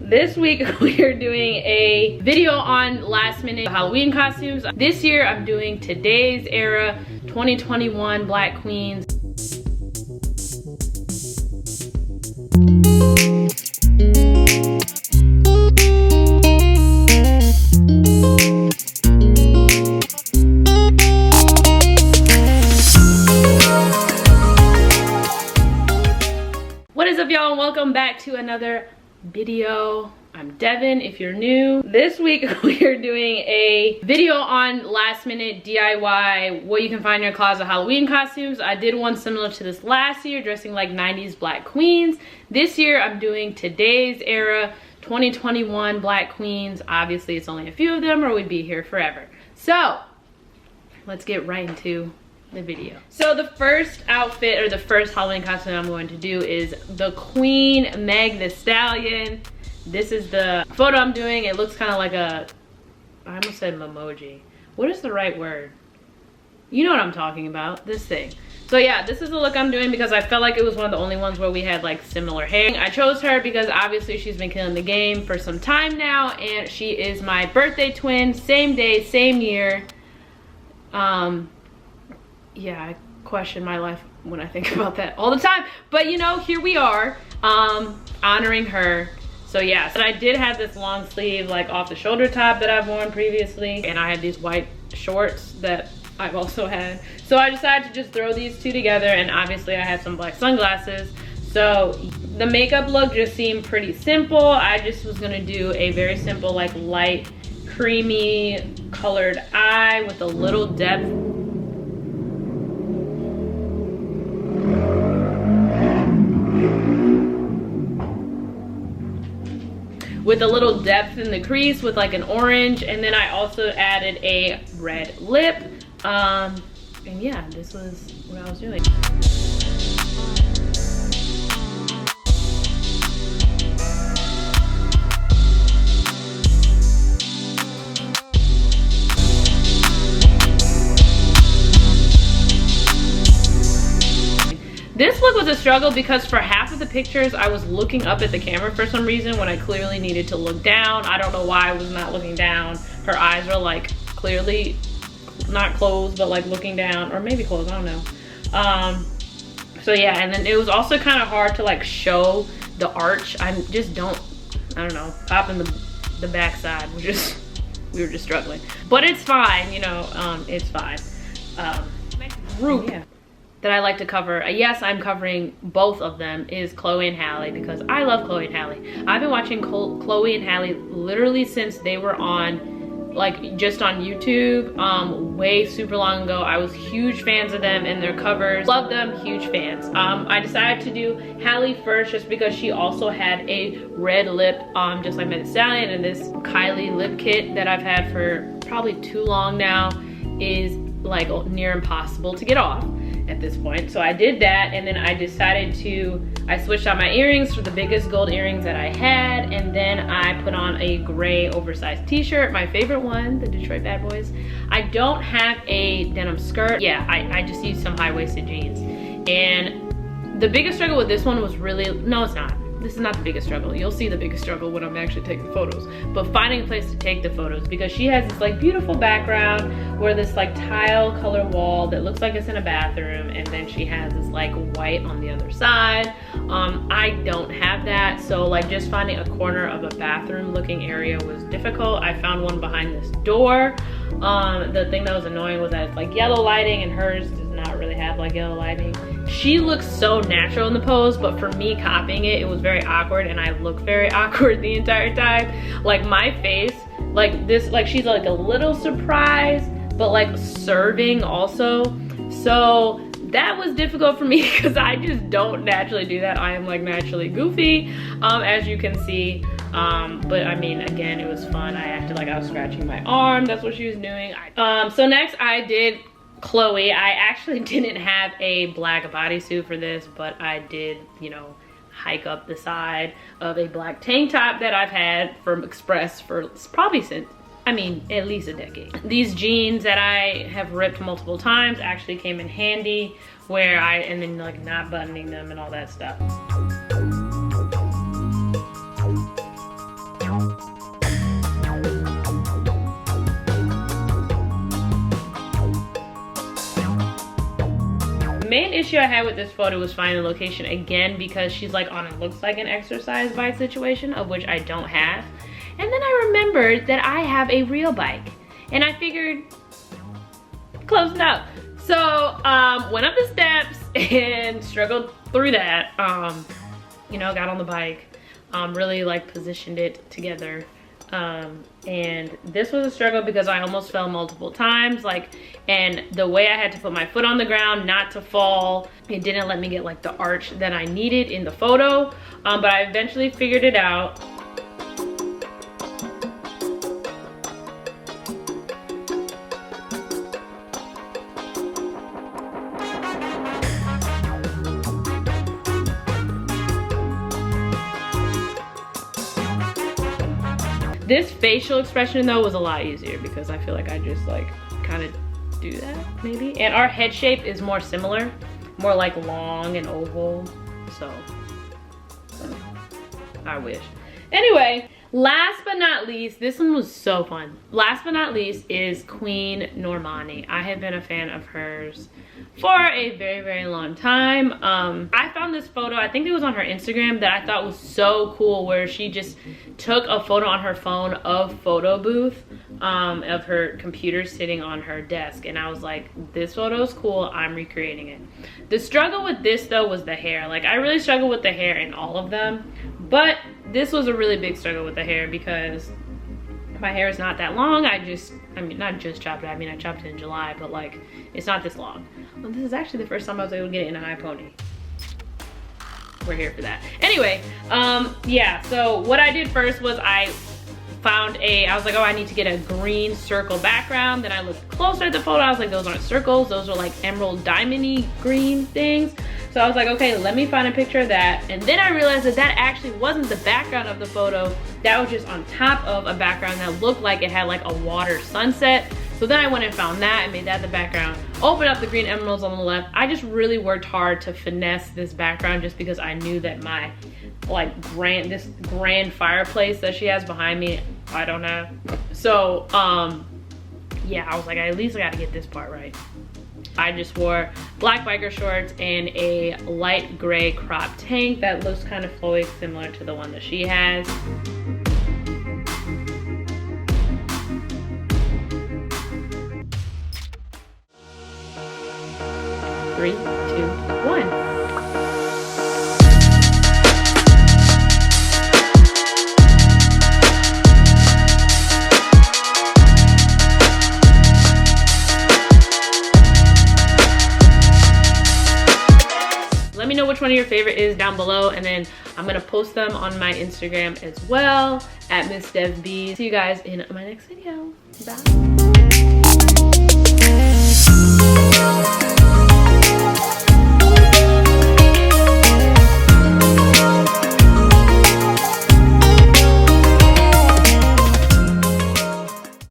This week we are doing a video on last minute Halloween costumes. This year I'm doing today's era 2021 Black Queens. What is up, y'all, and welcome back to another video. I'm Devin if you're new. This week we are doing a video on last minute DIY, what you can find in your closet Halloween costumes. I did one similar to this last year, dressing like 90s Black Queens. This year I'm doing today's era 2021 Black Queens. Obviously it's only a few of them or we'd be here forever. So let's get right into the video. So the first outfit, or the first Halloween costume I'm going to do, is the Queen Meg Thee Stallion. This is the photo I'm doing. It looks kind of like a, I almost said memoji. What is the right word? You know what I'm talking about, this thing. So yeah, this is the look I'm doing because I felt like it was one of the only ones where we had like similar hair. I chose her because obviously she's been killing the game for some time now, and she is my birthday twin, same day, same year. Yeah, I question my life when I think about that all the time. But you know, here we are, honoring her. So yeah, so I did have this long sleeve, like off the shoulder top that I've worn previously. And I had these white shorts that I've also had. So I decided to just throw these two together, and obviously I have some black sunglasses. So the makeup look just seemed pretty simple. I just was gonna do a very simple, like light, creamy colored eye with a little depth. With a little depth in the crease with like an orange, and then I also added a red lip. And yeah, this was what I was doing. This look was a struggle because for half of the pictures I was looking up at the camera for some reason when I clearly needed to look down. I don't know why I was not looking down. Her eyes are like clearly not closed, but like looking down, or maybe closed, I don't know. So yeah, and then it was also kind of hard to like show the arch. I don't know, popping the backside. We were just struggling. But it's fine, you know, it's fine. Next group. Yeah, that I like to cover, yes, I'm covering both of them, is Chloe and Halle, because I love Chloe and Halle. I've been watching Chloe and Halle literally since they were on, like, just on YouTube, way super long ago. I was huge fans of them and their covers. Love them, huge fans. I decided to do Halle first just because she also had a red lip, just like Meg Thee Stallion, and this Kylie lip kit that I've had for probably too long now is like near impossible to get off at this point. So I did that, and then I decided I switched out my earrings for the biggest gold earrings that I had, and then I put on a gray oversized t-shirt, my favorite one, the Detroit Bad Boys. I don't have a denim skirt. Yeah, I just used some high-waisted jeans. And the biggest struggle with this one was really, no it's not. This is not the biggest struggle. You'll see the biggest struggle when I'm actually taking photos. But finding a place to take the photos, because she has this like beautiful background where this like tile color wall that looks like it's in a bathroom, and then she has this like white on the other side. I don't have that, so like just finding a corner of a bathroom looking area was difficult. I found one behind this door. The thing that was annoying was that it's like yellow lighting, and hers does not really have like yellow lighting. She looks so natural in the pose, but for me copying it, it was very awkward, and I look very awkward the entire time. Like my face, like this, like she's like a little surprised, but like serving also. So that was difficult for me because I just don't naturally do that. I am like naturally goofy, as you can see. But I mean, again, it was fun. I acted like I was scratching my arm. That's what she was doing. So next I did Chloe. I actually didn't have a black bodysuit for this, but I did, you know, hike up the side of a black tank top that I've had from Express for probably since, I mean, at least a decade. These jeans that I have ripped multiple times actually came in handy, where and then like not buttoning them and all that stuff. issue I had with this photo was finding the location again, because she's like on it looks like an exercise bike situation, of which I don't have. And then I remembered that I have a real bike, and I figured, close enough. So went up the steps and struggled through that. You know, got on the bike, really like positioned it together. And this was a struggle because I almost fell multiple times, like, and the way I had to put my foot on the ground not to fall, it didn't let me get like the arch that I needed in the photo, but I eventually figured it out. This facial expression though was a lot easier because I feel like I just like kind of do that maybe. And our head shape is more similar, more like long and oval. So I wish. Anyway, last but not least, this one was so fun. Last but not least is Queen Normani. I have been a fan of hers for a very, very long time. I found this photo, I think it was on her Instagram, that I thought was so cool, where she just took a photo on her phone of photo booth, of her computer sitting on her desk. And I was like, this photo is cool, I'm recreating it. The struggle with this though was the hair. Like, I really struggled with the hair in all of them, but this was a really big struggle with the hair because my hair is not that long. I mean, not just chopped it, I mean, I chopped it in July, but like, it's not this long. Well, this is actually the first time I was able to get it in a high pony. We're here for that. Anyway, yeah, so what I did first was I was like, oh, I need to get a green circle background. Then I looked closer at the photo, I was like, those aren't circles, those are like emerald diamond-y green things. So I was like, okay, let me find a picture of that. And then I realized that that actually wasn't the background of the photo. That was just on top of a background that looked like it had like a water sunset. So then I went and found that and made that the background. Opened up the green emeralds on the left. I just really worked hard to finesse this background just because I knew that my like this grand fireplace that she has behind me, I don't know. So yeah, I was like, at least I gotta get this part right. I just wore black biker shorts and a light gray crop tank that looks kind of flowy, similar to the one that she has. 3, 2, 1. Let me know which one of your favorite is down below, and then I'm gonna post them on my Instagram as well at Miss Dev B. See you guys in my next video. Bye.